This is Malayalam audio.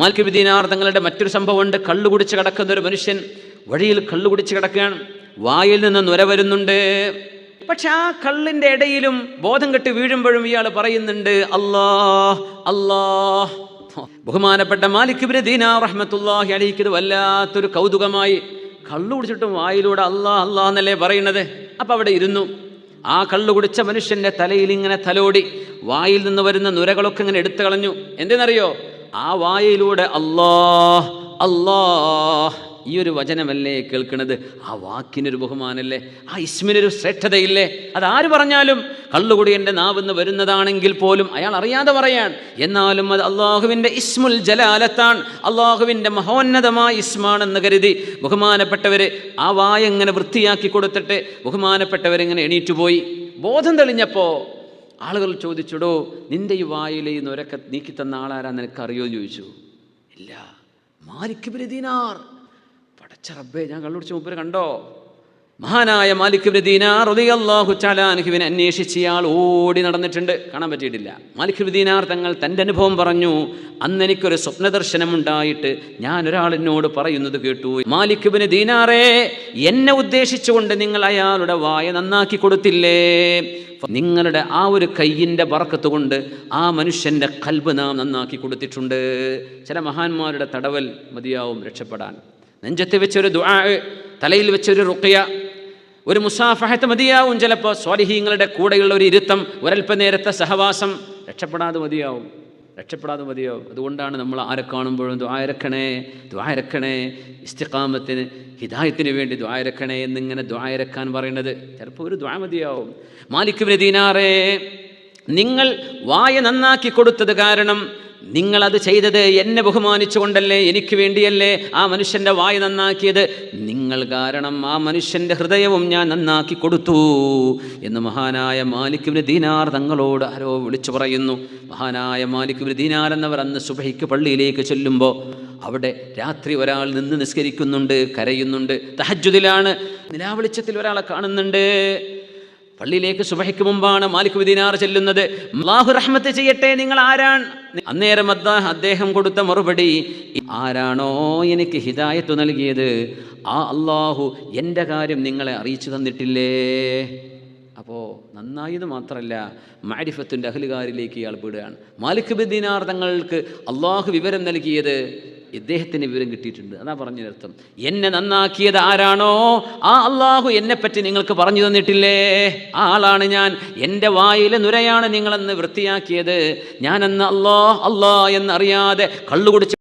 മാലിക് ബിൻ ദീനാർ തങ്ങളുടെ മറ്റൊരു സംഭവമുണ്ട്. കള്ളു കുടിച്ച് കിടക്കുന്ന ഒരു മനുഷ്യൻ വഴിയിൽ കള്ളു കുടിച്ച് കിടക്കുകയാണ്. വായിൽ നിന്ന് നുര വരുന്നുണ്ട്. പക്ഷെ ആ കള്ളിൻ്റെ ഇടയിലും ബോധം കെട്ട് വീഴുമ്പോഴും ഇയാൾ പറയുന്നുണ്ട് അല്ലാഹ് അല്ലാഹ്. ബഹുമാനപ്പെട്ട മാലിക് ബിൻ ദീനാർ റഹ്മത്തുള്ളാഹി അലൈഹി ഇത് വല്ലാത്തൊരു കൗതുകമായി. കള്ളു കുടിച്ചിട്ടും വായിലൂടെ അല്ലാഹ് അല്ലാഹ് എന്നല്ലേ പറയുന്നത്. അപ്പം അവിടെ ഇരുന്നു. ആ കള്ളു കുടിച്ച മനുഷ്യൻ്റെ തലയിൽ ഇങ്ങനെ തലോടി വായിൽ നിന്ന് വരുന്ന നുരകളൊക്കെ ഇങ്ങനെ എടുത്തു കളഞ്ഞു. എന്തെന്നറിയോ? ആ വായിലൂടെ അല്ലാഹ് അല്ലാഹ് ഈ ഒരു വചനമല്ലേ കേൾക്കുന്നത്. ആ വാക്കിനൊരു ബഹുമാനല്ലേ, ആ ഇസ്മിനൊരു ശ്രേഷ്ഠതയില്ലേ. അതാര് പറഞ്ഞാലും കള്ളുകൂടി എൻ്റെ നാവെന്ന് വരുന്നതാണെങ്കിൽ പോലും അയാൾ അറിയാതെ പറയാൻ. എന്നാലും അത് അള്ളാഹുവിൻ്റെ ഇസ്മുൽ ജലാലത്താണ്, അള്ളാഹുവിൻ്റെ മഹോന്നതമായ ഇസ്മാണെന്ന് കരുതി ബഹുമാനപ്പെട്ടവർ ആ വായ ഇങ്ങനെ വൃത്തിയാക്കി കൊടുത്തിട്ട് ബഹുമാനപ്പെട്ടവരിങ്ങനെ എണീറ്റുപോയി. ബോധം തെളിഞ്ഞപ്പോൾ ആളുകൾ ചോദിച്ചുടോ, നിൻ്റെ ഈ വായിലെ ഈ നൊരക്കെ നീക്കി തന്ന ആളാരാ നിനക്കറിയോ എന്ന് ചോദിച്ചു. ഇല്ല, മാലിക് ബിൻ ദീനാർ. പടച്ച റബ്ബേ, ഞാൻ കള്ളുടിച്ച മുമ്പ് കണ്ടോ? മഹാനായ മാലിക് ബിൻ ദീനാർ റളിയല്ലാഹു തആല അൻഹുവിനെ അന്വേഷിച്ച് ഇയാൾ ഓടി നടന്നിട്ടുണ്ട്. കാണാൻ പറ്റിയിട്ടില്ല. മാലിക് ബിൻ ദീനാർ തങ്ങൾ തൻ്റെ അനുഭവം പറഞ്ഞു. അന്ന് എനിക്കൊരു സ്വപ്നദർശനമുണ്ടായിട്ട് ഞാൻ ഒരാളിനോട് പറയുന്നത് കേട്ടു, മാലിക് ബിൻ ദീനാറേ, എന്നെ ഉദ്ദേശിച്ചുകൊണ്ട് നിങ്ങൾ അയാളുടെ വായ നന്നാക്കി കൊടുത്തില്ലേ? നിങ്ങളുടെ ആ ഒരു കയ്യിൻ്റെ ബർക്കത്ത് കൊണ്ട് ആ മനുഷ്യൻ്റെ ഖൽബ് നാം നന്നാക്കി കൊടുത്തിട്ടുണ്ട്. ചില മഹാന്മാരുടെ തടവൽ മതിയാവും രക്ഷപ്പെടാൻ. നെഞ്ചത്ത് വെച്ചൊരു ദുആ, തലയിൽ വെച്ചൊരു റുഖ്യ, ഒരു മുസാഫഹത്ത് മതിയാവും. ചിലപ്പോൾ സ്വാലിഹീങ്ങളുടെ കൂടെയുള്ള ഒരു ഇരുത്തം, ഒരൽപ്പ നേരത്തെ സഹവാസം രക്ഷപ്പെടാതെ മതിയാവും. അതുകൊണ്ടാണ് നമ്മൾ ആരെ കാണുമ്പോഴും ദുആ ഇരക്കണേ, ഇസ്തിഖാമത്തിന് ഹിദായത്തിന് വേണ്ടി ദുആ ഇരക്കണേ എന്നിങ്ങനെ ദുആ ഇരക്കാൻ പറയുന്നത്. ചിലപ്പോൾ ഒരു ദുആ മതിയാവും. മാലിക് ബിൻ ദീനാറേ, നിങ്ങൾ വായ നന്നാക്കി കൊടുത്തത് കാരണം നിങ്ങളത് ചെയ്തത് എന്നെ ബഹുമാനിച്ചുകൊണ്ടല്ലേ, എനിക്ക് വേണ്ടിയല്ലേ ആ മനുഷ്യൻ്റെ വായ നന്നാക്കിയത്. നിങ്ങൾ കാരണം ആ മനുഷ്യൻ്റെ ഹൃദയവും ഞാൻ നന്നാക്കി കൊടുത്തു എന്ന് മഹാനായ മാലിക് ബിൻ ദീനാർ തങ്ങളോട് ആരോ വിളിച്ചു പറയുന്നു. മഹാനായ മാലിക് ബിൻ ദീനാർ എന്നവർ അന്ന് സുബഹിക്ക് പള്ളിയിലേക്ക് ചെല്ലുമ്പോൾ അവിടെ രാത്രി ഒരാൾ നിന്ന് നിസ്കരിക്കുന്നുണ്ട്, കരയുന്നുണ്ട്, തഹജ്ജുദിലാണ്. നിലാവെളിച്ചത്തിൽ ഒരാളെ കാണുന്നുണ്ട്. പള്ളിയിലേക്ക് സുബഹിക്ക് മുമ്പാണ് മാലിക് ബിൻ ദീനാർ ചെല്ലുന്നത്. അല്ലാഹു റഹ്മത്ത് ചെയ്യട്ടെ, നിങ്ങൾ ആരാണ്? അന്നേരം അദ്ദേഹം കൊടുത്ത മറുപടി, ആരാണോ എനിക്ക് ഹിദായത്ത് നൽകിയത് ആ അല്ലാഹു എൻ്റെ കാര്യം നിങ്ങളെ അറിയിച്ചു തന്നിട്ടില്ലേ? അപ്പോൾ നന്നായത് മാത്രമല്ല, മഅരിഫത്തിൻ്റെ അഹ്ലുകാരിലേക്ക് ഇയാൾ പെടുകയാണ്. മാലിക് ബിൻ ദീനാർ തങ്ങൾക്ക് അല്ലാഹു വിവരം നൽകിയത് ഇദ്ദേഹത്തിന് വിവരം കിട്ടിയിട്ടുണ്ട്. അതാ പറഞ്ഞതിനർത്ഥം. എന്നെ നന്നാക്കിയത് ആരാണോ ആ അല്ലാഹു എന്നെപ്പറ്റി നിങ്ങൾക്ക് പറഞ്ഞു തന്നിട്ടില്ലേ? ആ ആളാണ് ഞാൻ. എൻ്റെ വായിലെ നുരയാണ് നിങ്ങളെന്ന് വൃത്തിയാക്കിയത്. ഞാനെന്ന് അല്ലാഹ് എന്നറിയാതെ കള്ളുകുടിച്ച്